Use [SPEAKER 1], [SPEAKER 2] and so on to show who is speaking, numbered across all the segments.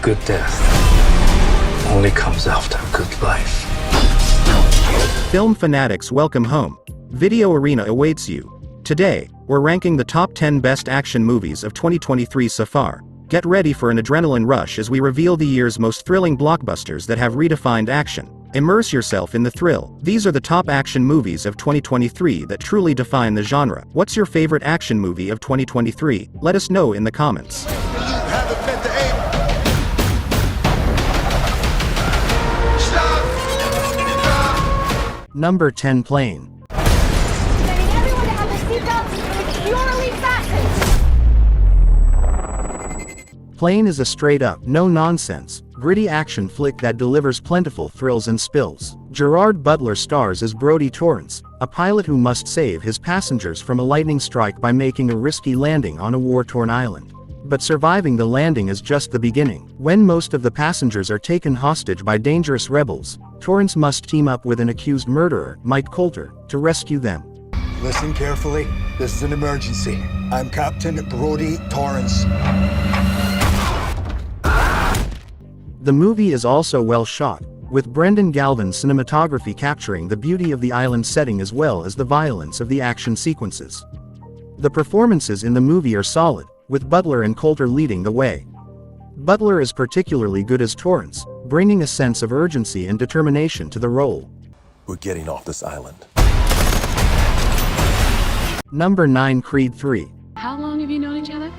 [SPEAKER 1] Good death only comes after a good life.
[SPEAKER 2] Film fanatics, welcome home. Video Arena awaits you. Today, we're ranking the top 10 best action movies of 2023 so far. Get ready for an adrenaline rush as we reveal the year's most thrilling blockbusters that have redefined action. Immerse yourself in the thrill. These are the top action movies of 2023 that truly define the genre. What's your favorite action movie of 2023? Let us know in the comments. Number 10, Plane.
[SPEAKER 3] Everyone to have their seatbelts securely fastened.
[SPEAKER 2] Plane is a straight-up, no-nonsense, gritty action flick that delivers plentiful thrills and spills. Gerard Butler stars as Brody Torrance, a pilot who must save his passengers from a lightning strike by making a risky landing on a war-torn island. But surviving the landing is just the beginning. When most of the passengers are taken hostage by dangerous rebels, Torrance must team up with an accused murderer, Mike Coulter, to rescue them.
[SPEAKER 4] Listen carefully. This is an emergency. I'm Captain Brody Torrance.
[SPEAKER 2] The movie is also well shot, with Brendan Galvin's cinematography capturing the beauty of the island setting as well as the violence of the action sequences. The performances in the movie are solid, with Butler and Coulter leading the way. Butler is particularly good as Torrance, bringing a sense of urgency and determination to the role.
[SPEAKER 5] We're getting off this island.
[SPEAKER 2] Number 9, Creed 3.
[SPEAKER 6] How long have you known each other?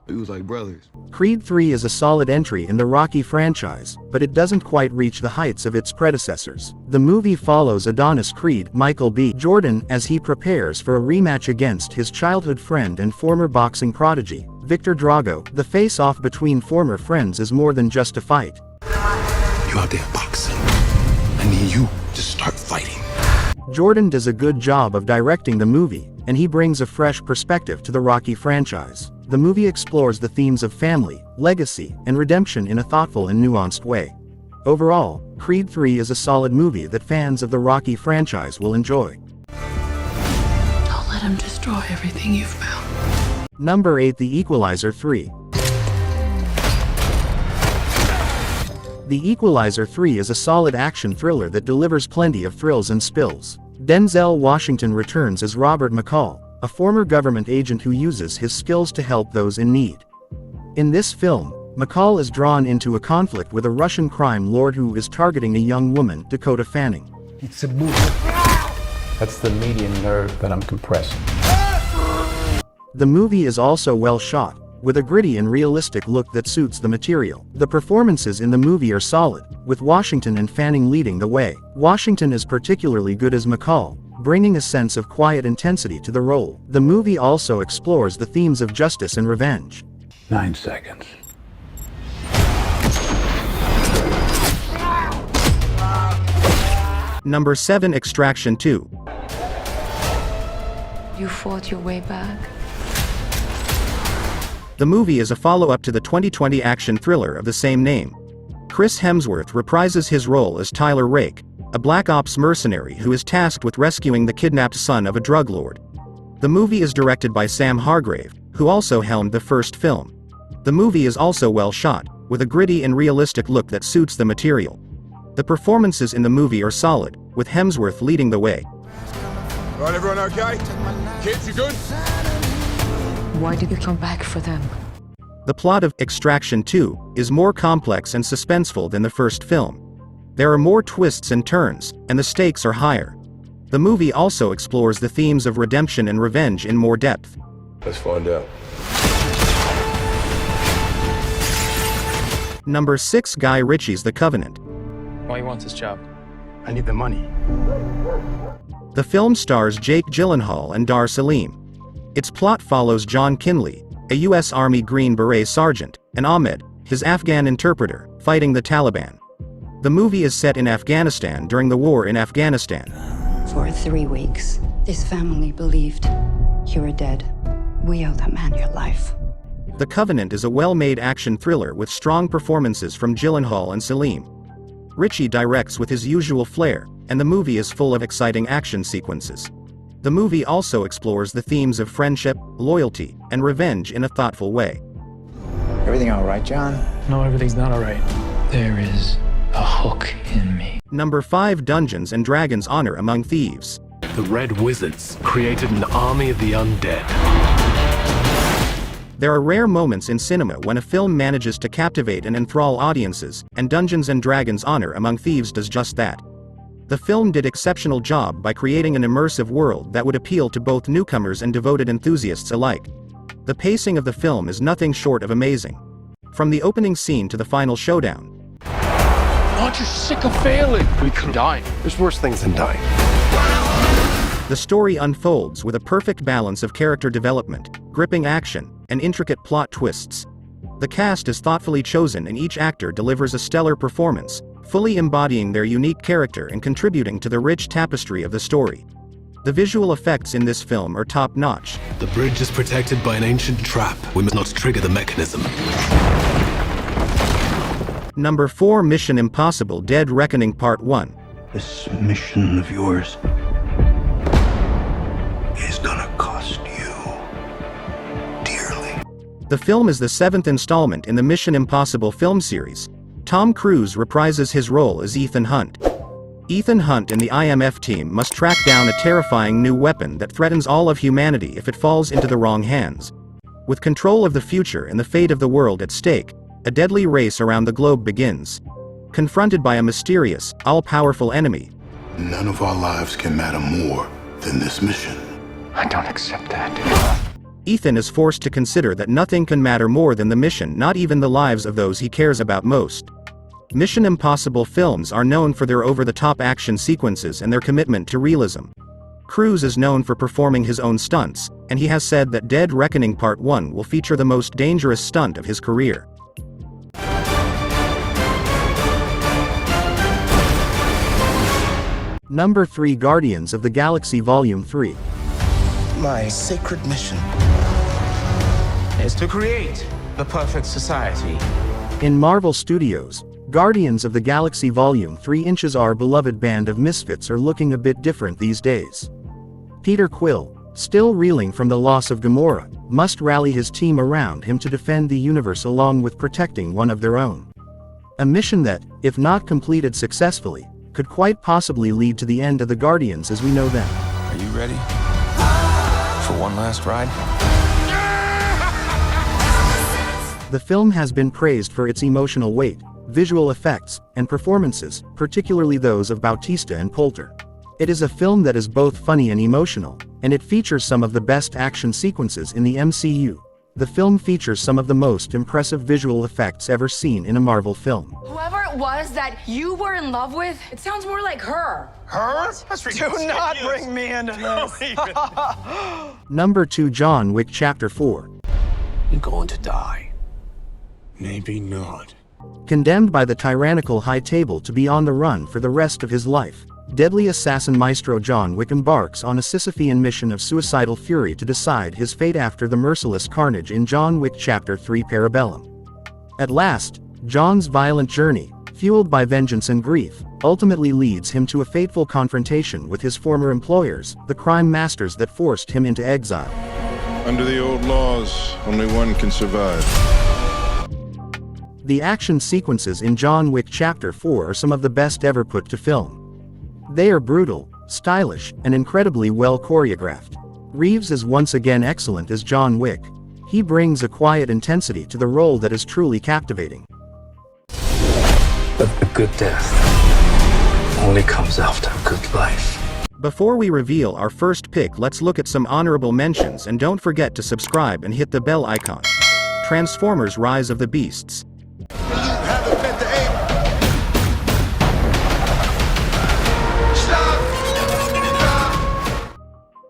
[SPEAKER 7] We was like brothers.
[SPEAKER 2] Creed 3 is a solid entry in the Rocky franchise, but it doesn't quite reach the heights of its predecessors. The movie follows Adonis Creed, Michael B. Jordan, as he prepares for a rematch against his childhood friend and former boxing prodigy, Victor Drago. The face-off between former friends is more than just a fight.
[SPEAKER 5] You out there boxing. I need you to start fighting.
[SPEAKER 2] Jordan does a good job of directing the movie, and he brings a fresh perspective to the Rocky franchise. The movie explores the themes of family, legacy, and redemption in a thoughtful and nuanced way. Overall, Creed 3 is a solid movie that fans of the Rocky franchise will enjoy.
[SPEAKER 6] Don't let him destroy everything you've found.
[SPEAKER 2] Number 8, The Equalizer 3. The Equalizer 3 is a solid action thriller that delivers plenty of thrills and spills. Denzel Washington returns as Robert McCall, a former government agent who uses his skills to help those in need. In this film, McCall is drawn into a conflict with a Russian crime lord who is targeting a young woman, Dakota Fanning.
[SPEAKER 4] It's a movie.
[SPEAKER 1] That's the median nerve that I'm compressing.
[SPEAKER 2] The movie is also well shot, with a gritty and realistic look that suits the material. The performances in the movie are solid, with Washington and Fanning leading the way. Washington is particularly good as McCall, bringing a sense of quiet intensity to the role. The movie also explores the themes of justice and revenge.
[SPEAKER 1] 9 seconds.
[SPEAKER 2] Number 7, Extraction 2.
[SPEAKER 6] You fought your way back.
[SPEAKER 2] The movie is a follow-up to the 2020 action thriller of the same name. Chris Hemsworth reprises his role as Tyler Rake, a Black Ops mercenary who is tasked with rescuing the kidnapped son of a drug lord. The movie is directed by Sam Hargrave, who also helmed the first film. The movie is also well shot, with a gritty and realistic look that suits the material. The performances in the movie are solid, with Hemsworth leading the way.
[SPEAKER 7] Right, everyone okay? Kids, you good?
[SPEAKER 6] Why did you come back for them?
[SPEAKER 2] The plot of Extraction 2 is more complex and suspenseful than the first film. There are more twists and turns, and the stakes are higher. The movie also explores the themes of redemption and revenge in more depth.
[SPEAKER 7] Let's find out.
[SPEAKER 2] Number 6, Guy Ritchie's The Covenant.
[SPEAKER 8] Why he wants his job?
[SPEAKER 1] I need the money.
[SPEAKER 2] The film stars Jake Gyllenhaal and Dar Salim. Its plot follows John Kinley, a U.S. Army Green Beret sergeant, and Ahmed, his Afghan interpreter, fighting the Taliban. The movie is set in Afghanistan during the war in Afghanistan.
[SPEAKER 9] For 3 weeks, this family believed you were dead. We owe that man your life.
[SPEAKER 2] The Covenant is a well-made action thriller with strong performances from Gyllenhaal and Salim. Ritchie directs with his usual flair, and the movie is full of exciting action sequences. The movie also explores the themes of friendship, loyalty, and revenge in a thoughtful way.
[SPEAKER 8] Everything all right, John?
[SPEAKER 1] No, everything's not all right. There is a hook in me.
[SPEAKER 2] Number 5. Dungeons & Dragons Honor Among Thieves.
[SPEAKER 10] The Red Wizards created an army of the undead.
[SPEAKER 2] There are rare moments in cinema when a film manages to captivate and enthrall audiences, and Dungeons & Dragons Honor Among Thieves does just that. The film did exceptional job by creating an immersive world that would appeal to both newcomers and devoted enthusiasts alike. The pacing of the film is nothing short of amazing. From the opening scene to the final showdown.
[SPEAKER 10] Aren't you sick of failing? We could die. There's worse things than dying.
[SPEAKER 2] The story unfolds with a perfect balance of character development, gripping action, and intricate plot twists. The cast is thoughtfully chosen and each actor delivers a stellar performance, fully embodying their unique character and contributing to the rich tapestry of the story. The visual effects in this film are top-notch.
[SPEAKER 5] The bridge is protected by an ancient trap. We must not trigger the mechanism.
[SPEAKER 2] Number 4. Mission Impossible Dead Reckoning Part 1.
[SPEAKER 1] This mission of yours is gonna cost you dearly.
[SPEAKER 2] The film is the 7th installment in the Mission Impossible film series. Tom Cruise reprises his role as Ethan Hunt. Ethan Hunt and the IMF team must track down a terrifying new weapon that threatens all of humanity if it falls into the wrong hands. With control of the future and the fate of the world at stake, a deadly race around the globe begins. Confronted by a mysterious, all-powerful enemy,
[SPEAKER 5] None of our lives can matter more than this mission.
[SPEAKER 1] I don't accept that.
[SPEAKER 2] Ethan is forced to consider that nothing can matter more than the mission, not even the lives of those he cares about most. Mission Impossible films are known for their over-the-top action sequences and their commitment to realism. Cruise is known for performing his own stunts, and he has said that Dead Reckoning Part 1 will feature the most dangerous stunt of his career. Number 3. Guardians of the Galaxy Volume 3.
[SPEAKER 8] My sacred mission is to create the perfect society.
[SPEAKER 2] In Marvel Studios, Guardians of the Galaxy Volume 3 inches our beloved band of misfits are looking a bit different these days. Peter Quill, still reeling from the loss of Gamora, must rally his team around him to defend the universe along with protecting one of their own. A mission that, if not completed successfully, could quite possibly lead to the end of the Guardians as we know them.
[SPEAKER 8] Are you ready for one last ride?
[SPEAKER 2] The film has been praised for its emotional weight, visual effects, and performances, particularly those of Bautista and Poulter. It is a film that is both funny and emotional, and it features some of the best action sequences in the MCU. The film features some of the most impressive visual effects ever seen in a Marvel film.
[SPEAKER 3] Whoever it was that you were in love with, it sounds more like her.
[SPEAKER 8] Her? Do not bring me into this.
[SPEAKER 2] Number 2. John Wick Chapter 4.
[SPEAKER 5] You're going to die. Maybe not.
[SPEAKER 2] Condemned by the tyrannical High Table to be on the run for the rest of his life, deadly assassin Maestro John Wick embarks on a Sisyphean mission of suicidal fury to decide his fate after the merciless carnage in John Wick Chapter 3 Parabellum. At last, John's violent journey, fueled by vengeance and grief, ultimately leads him to a fateful confrontation with his former employers, the crime masters that forced him into exile.
[SPEAKER 7] Under the old laws, only one can survive.
[SPEAKER 2] The action sequences in John Wick Chapter 4 are some of the best ever put to film. They are brutal, stylish, and incredibly well choreographed. Reeves is once again excellent as John Wick. He brings a quiet intensity to the role that is truly captivating.
[SPEAKER 1] But a good death only comes after a good life.
[SPEAKER 2] Before we reveal our first pick, let's look at some honorable mentions, and don't forget to subscribe and hit the bell icon. Transformers: Rise of the Beasts.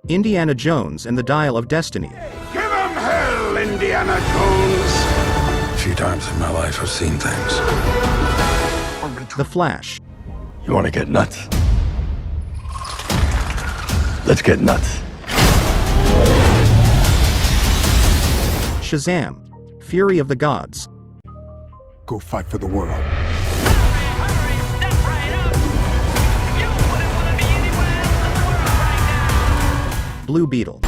[SPEAKER 2] Indiana Jones and the Dial of Destiny.
[SPEAKER 7] Give 'em hell, Indiana Jones!
[SPEAKER 5] A few times in my life I've seen things.
[SPEAKER 2] The Flash.
[SPEAKER 1] You want to get nuts? Let's get nuts.
[SPEAKER 2] Shazam! Fury of the Gods.
[SPEAKER 4] Go fight for the world.
[SPEAKER 2] Blue Beetle.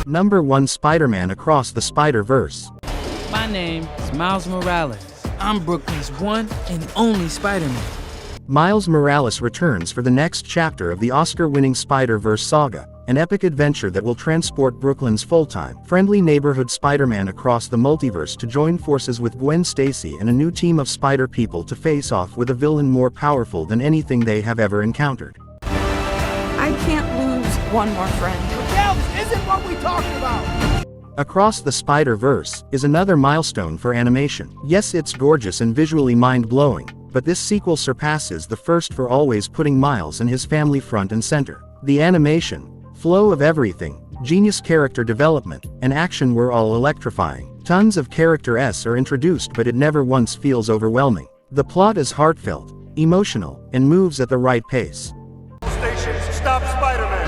[SPEAKER 2] Number 1 Spider-Man Across the Spider-Verse.
[SPEAKER 11] My name is Miles Morales. I'm Brooklyn's one and only Spider-Man.
[SPEAKER 2] Miles Morales returns for the next chapter of the Oscar-winning Spider-Verse saga, an epic adventure that will transport Brooklyn's full-time, friendly neighborhood Spider-Man across the multiverse to join forces with Gwen Stacy and a new team of Spider people to face off with a villain more powerful than anything they have ever encountered.
[SPEAKER 6] I can't lose one more friend.
[SPEAKER 4] This isn't what we talked about!
[SPEAKER 2] Across the Spider-Verse is another milestone for animation. Yes, it's gorgeous and visually mind-blowing, but this sequel surpasses the first for always putting Miles and his family front and center. The animation, flow of everything, genius character development, and action were all electrifying. Tons of characters are introduced, but it never once feels overwhelming. The plot is heartfelt, emotional, and moves at the right pace.
[SPEAKER 7] Stations, stop Spider-Man!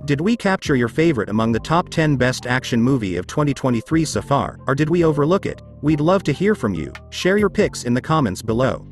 [SPEAKER 2] Did we capture your favorite among the top 10 best action movie of 2023 so far, or did we overlook it? We'd love to hear from you. Share your picks in the comments below.